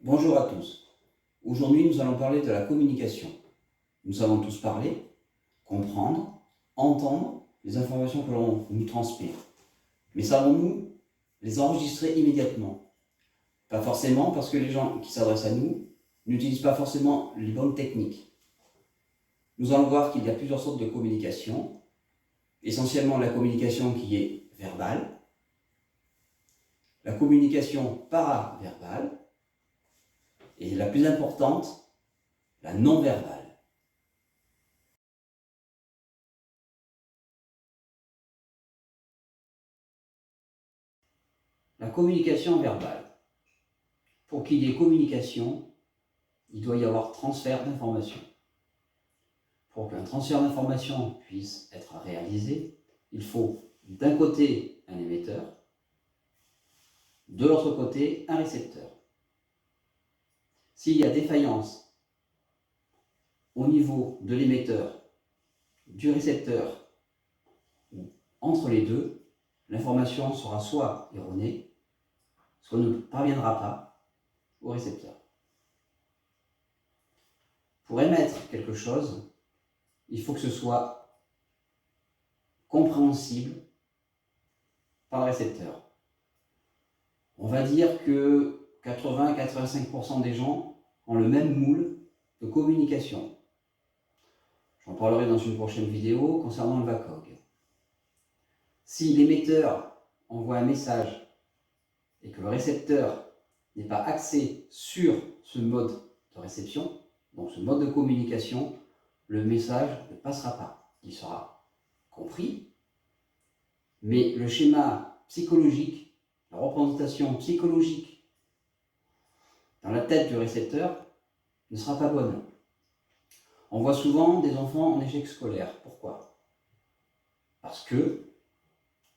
Bonjour à tous. Aujourd'hui, nous allons parler de la communication. Nous savons tous parler, comprendre, entendre les informations que l'on nous transmet. Mais savons-nous les enregistrer immédiatement? Pas forcément, parce que les gens qui s'adressent à nous n'utilisent pas forcément les bonnes techniques. Nous allons voir qu'il y a plusieurs sortes de communication. Essentiellement la communication qui est verbale, la communication paraverbale, et la plus importante, la non-verbale. La communication verbale. Pour qu'il y ait communication, il doit y avoir transfert d'informations. Pour qu'un transfert d'informations puisse être réalisé, il faut d'un côté un émetteur, de l'autre côté un récepteur. S'il y a défaillance au niveau de l'émetteur, du récepteur, ou entre les deux, l'information sera soit erronée, soit ne parviendra pas au récepteur. Pour émettre quelque chose, il faut que ce soit compréhensible par le récepteur. On va dire que 80-85% des gens ont le même moule de communication. J'en parlerai dans une prochaine vidéo concernant le VACOG. Si l'émetteur envoie un message et que le récepteur n'est pas axé sur ce mode de réception, donc ce mode de communication, le message ne passera pas. Il sera compris, mais le schéma psychologique, la représentation psychologique dans la tête du récepteur ne sera pas bonne. On voit souvent des enfants en échec scolaire. Pourquoi? Parce que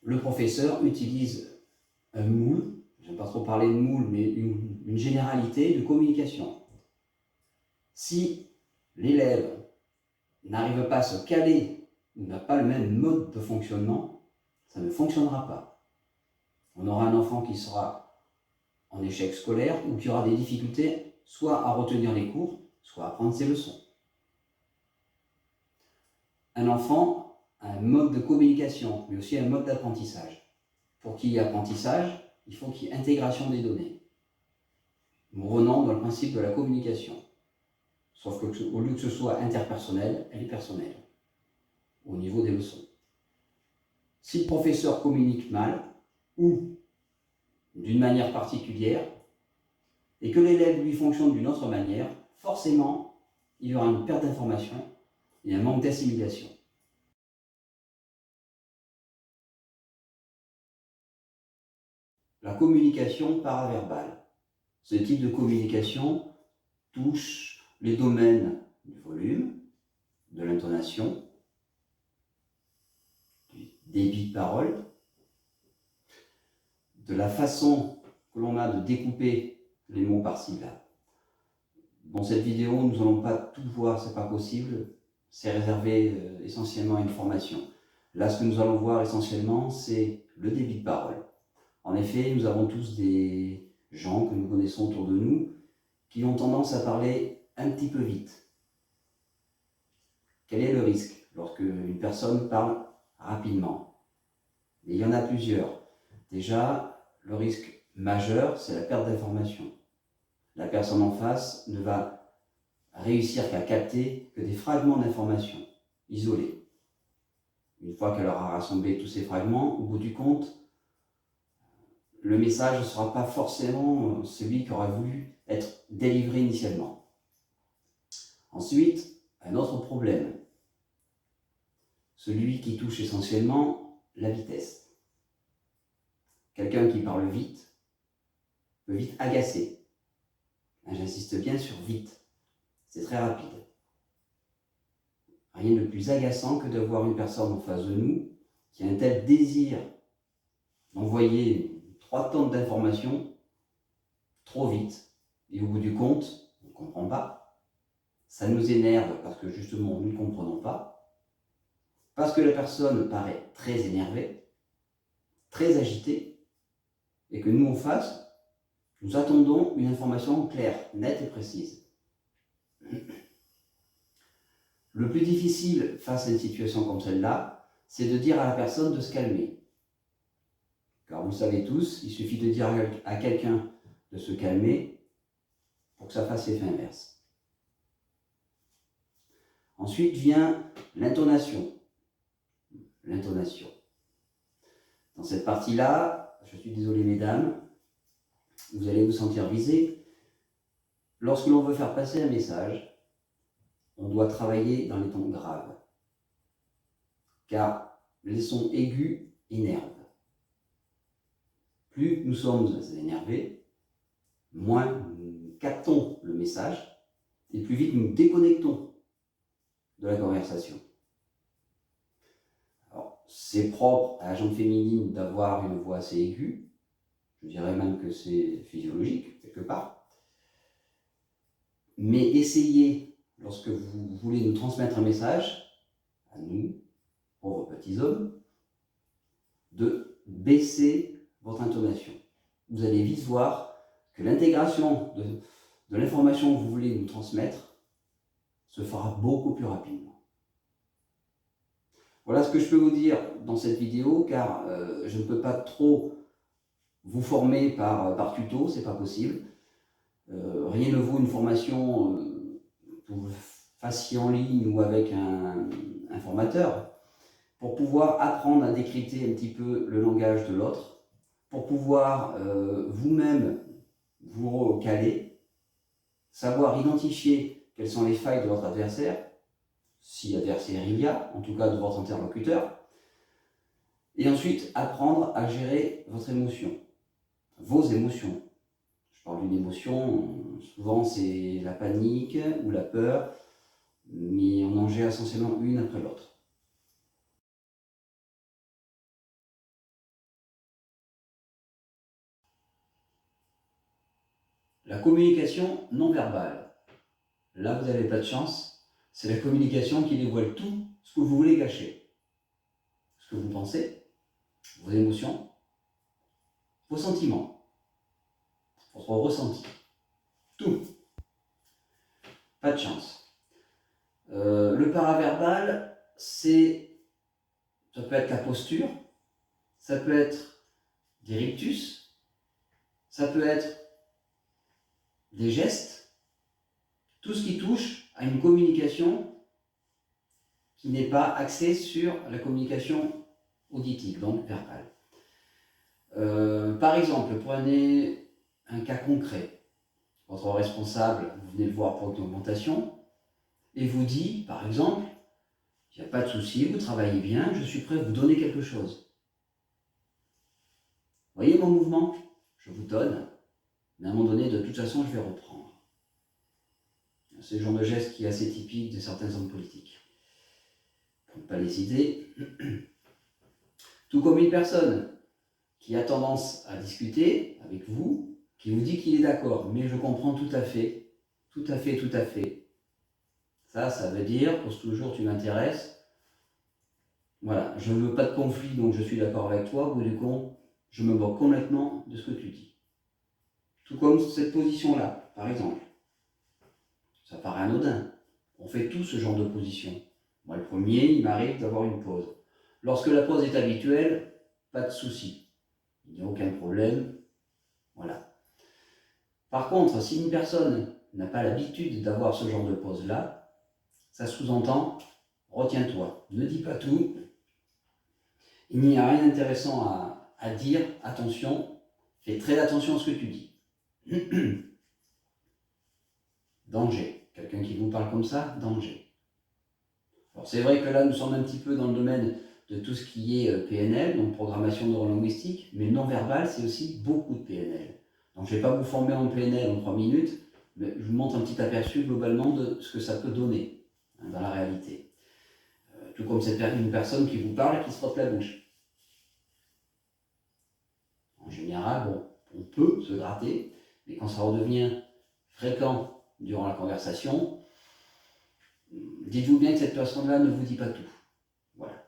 le professeur utilise un moule, je n'aime pas trop parler de moule, mais une généralité de communication. Si l'élève n'arrive pas à se caler ou n'a pas le même mode de fonctionnement, ça ne fonctionnera pas. On aura un enfant qui sera en échec scolaire ou qui aura des difficultés soit à retenir les cours, soit à apprendre ses leçons. Un enfant a un mode de communication, mais aussi un mode d'apprentissage. Pour qu'il y ait apprentissage, il faut qu'il y ait intégration des données. Nous revenons dans le principe de la communication. Sauf qu'au lieu que ce soit interpersonnel, elle est personnelle, au niveau des leçons. Si le professeur communique mal, ou d'une manière particulière, et que l'élève lui fonctionne d'une autre manière, forcément, il y aura une perte d'information et un manque d'assimilation. La communication paraverbale. Ce type de communication touche les domaines du volume, de l'intonation, du débit de parole, de la façon que l'on a de découper les mots par syllabe. Dans cette vidéo, nous n'allons pas tout voir, c'est pas possible, c'est réservé essentiellement à une formation. Là, ce que nous allons voir essentiellement, c'est le débit de parole. En effet, nous avons tous des gens que nous connaissons autour de nous qui ont tendance à parler un petit peu vite. Quel est le risque lorsque une personne parle rapidement? Et il y en a plusieurs. Déjà, le risque majeur, c'est la perte d'information. La personne en face ne va réussir qu'à capter que des fragments d'informations isolés. Une fois qu'elle aura rassemblé tous ces fragments, au bout du compte, le message ne sera pas forcément celui qui aurait voulu être délivré initialement. Ensuite, un autre problème, celui qui touche essentiellement la vitesse. Quelqu'un qui parle vite peut vite agacer. J'insiste bien sur vite, c'est très rapide. Rien de plus agaçant que de voir une personne en face de nous qui a un tel désir d'envoyer 3 tonnes d'informations trop vite, et au bout du compte, on ne comprend pas. Ça nous énerve parce que justement nous ne comprenons pas, parce que la personne paraît très énervée, très agitée, et que nous en face, Nous attendons une information claire, nette et précise. Le plus difficile face à une situation comme celle-là, c'est de dire à la personne de se calmer. Car vous le savez tous, il suffit de dire à quelqu'un de se calmer pour que ça fasse l'effet inverse. Ensuite vient l'intonation. L'intonation. Dans cette partie-là, je suis désolé mesdames, vous allez vous sentir visés. Lorsque l'on veut faire passer un message, on doit travailler dans les tons graves. Car les sons aigus énervent. Plus nous sommes énervés, moins nous captons le message et plus vite nous déconnectons de la conversation. Alors, c'est propre à la gente féminine d'avoir une voix assez aiguë. Je dirais même que c'est physiologique, quelque part. Mais essayez, lorsque vous voulez nous transmettre un message, à nous, pauvres petits hommes, de baisser votre intonation. Vous allez vite voir que l'intégration de l'information que vous voulez nous transmettre se fera beaucoup plus rapidement. Voilà ce que je peux vous dire dans cette vidéo, car je ne peux pas trop vous former par tuto, c'est pas possible. Rien ne vaut une formation que vous fassiez en ligne ou avec un formateur, pour pouvoir apprendre à décrypter un petit peu le langage de l'autre, pour pouvoir vous-même vous caler, savoir identifier quelles sont les failles de votre adversaire, si adversaire il y a, en tout cas de votre interlocuteur, et ensuite apprendre à gérer votre émotion, vos émotions. Je parle d'une émotion, souvent c'est la panique ou la peur, mais on en gère essentiellement une après l'autre. La communication non verbale. Là, vous n'avez pas de chance. C'est la communication qui dévoile tout ce que vous voulez cacher. Ce que vous pensez, vos émotions, vos sentiments, votre ressenti. Tout. Pas de chance. Le paraverbal, ça peut être la posture, ça peut être des rictus, ça peut être des gestes, tout ce qui touche à une communication qui n'est pas axée sur la communication auditive, donc verbale. Par exemple, prenez un cas concret. Votre responsable, vous venez le voir pour une augmentation, et vous dit, par exemple, il n'y a pas de souci, vous travaillez bien, je suis prêt à vous donner quelque chose. Voyez mon mouvement? Je vous donne, mais à un moment donné, de toute façon, je vais reprendre. C'est le genre de geste qui est assez typique de certains hommes politiques. Pour ne pas les citer. Tout comme une personne qui a tendance à discuter avec vous, qui vous dit qu'il est d'accord, mais je comprends tout à fait, tout à fait, tout à fait. Ça veut dire, pose toujours, tu m'intéresses. Voilà, je ne veux pas de conflit, donc je suis d'accord avec toi, au bout du compte, je me moque complètement de ce que tu dis. Tout comme cette position-là, par exemple. Ça paraît anodin. On fait tous ce genre de position. Moi, le premier, il m'arrive d'avoir une pause. Lorsque la pause est habituelle, pas de souci. Il n'y a aucun problème. Voilà. Par contre, si une personne n'a pas l'habitude d'avoir ce genre de pause-là, ça sous-entend, retiens-toi, ne dis pas tout. Il n'y a rien d'intéressant à dire, attention, fais très attention à ce que tu dis. Danger. Quelqu'un qui vous parle comme ça, danger. Alors c'est vrai que là, nous sommes un petit peu dans le domaine de tout ce qui est PNL, donc programmation neurolinguistique, mais non-verbal, c'est aussi beaucoup de PNL. Donc je ne vais pas vous former en PNL en 3 minutes, mais je vous montre un petit aperçu globalement de ce que ça peut donner dans la réalité. Tout comme une personne qui vous parle et qui se frotte la bouche. En général, bon, on peut se gratter, mais quand ça redevient fréquent durant la conversation, dites-vous bien que cette personne-là ne vous dit pas tout. Voilà.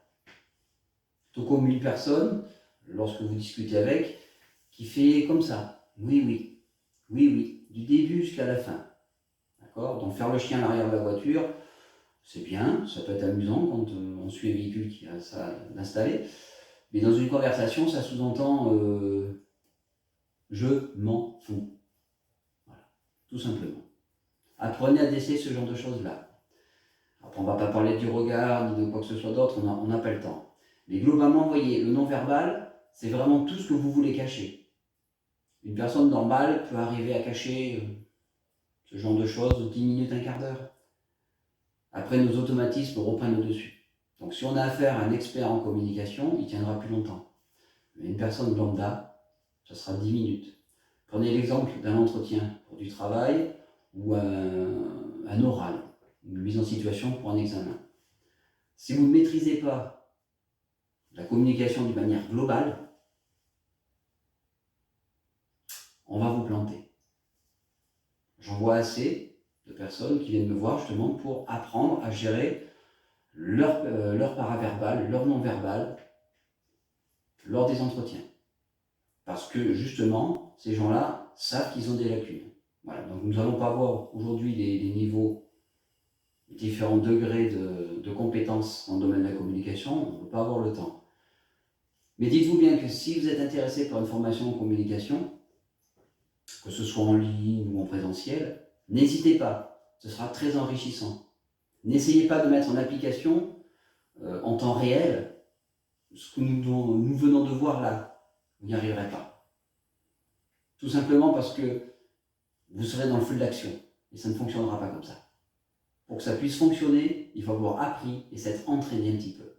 Tout comme une personne, lorsque vous discutez avec, qui fait comme ça. Oui, oui. Oui, oui, du début jusqu'à la fin. D'accord? Donc faire le chien à l'arrière de la voiture, c'est bien, ça peut être amusant quand on suit un véhicule qui a ça d'installer. Mais dans une conversation, ça sous-entend je m'en fous. Voilà, tout simplement. Apprenez à déceler ce genre de choses-là. Après, on ne va pas parler du regard ni de quoi que ce soit d'autre, on n'a pas le temps. Mais globalement, vous voyez, le non-verbal, c'est vraiment tout ce que vous voulez cacher. Une personne normale peut arriver à cacher ce genre de choses 10 minutes, un quart d'heure. Après, nos automatismes reprennent le dessus. Donc si on a affaire à un expert en communication, il tiendra plus longtemps. Mais une personne lambda, ça sera 10 minutes. Prenez l'exemple d'un entretien pour du travail ou un oral, une mise en situation pour un examen. Si vous ne maîtrisez pas la communication d'une manière globale, on va vous planter. J'en vois assez de personnes qui viennent me voir justement pour apprendre à gérer leur paraverbal, leur non-verbal lors des entretiens. Parce que justement, ces gens-là savent qu'ils ont des lacunes. Voilà, donc nous n'allons pas voir aujourd'hui des niveaux, différents degrés de compétences dans le domaine de la communication, on ne peut pas avoir le temps. Mais dites-vous bien que si vous êtes intéressé par une formation en communication, que ce soit en ligne ou en présentiel, n'hésitez pas, ce sera très enrichissant. N'essayez pas de mettre en application en temps réel ce que nous venons de voir là. Vous n'y arriverez pas. Tout simplement parce que vous serez dans le feu de l'action et ça ne fonctionnera pas comme ça. Pour que ça puisse fonctionner, il faut avoir appris et s'être entraîné un petit peu.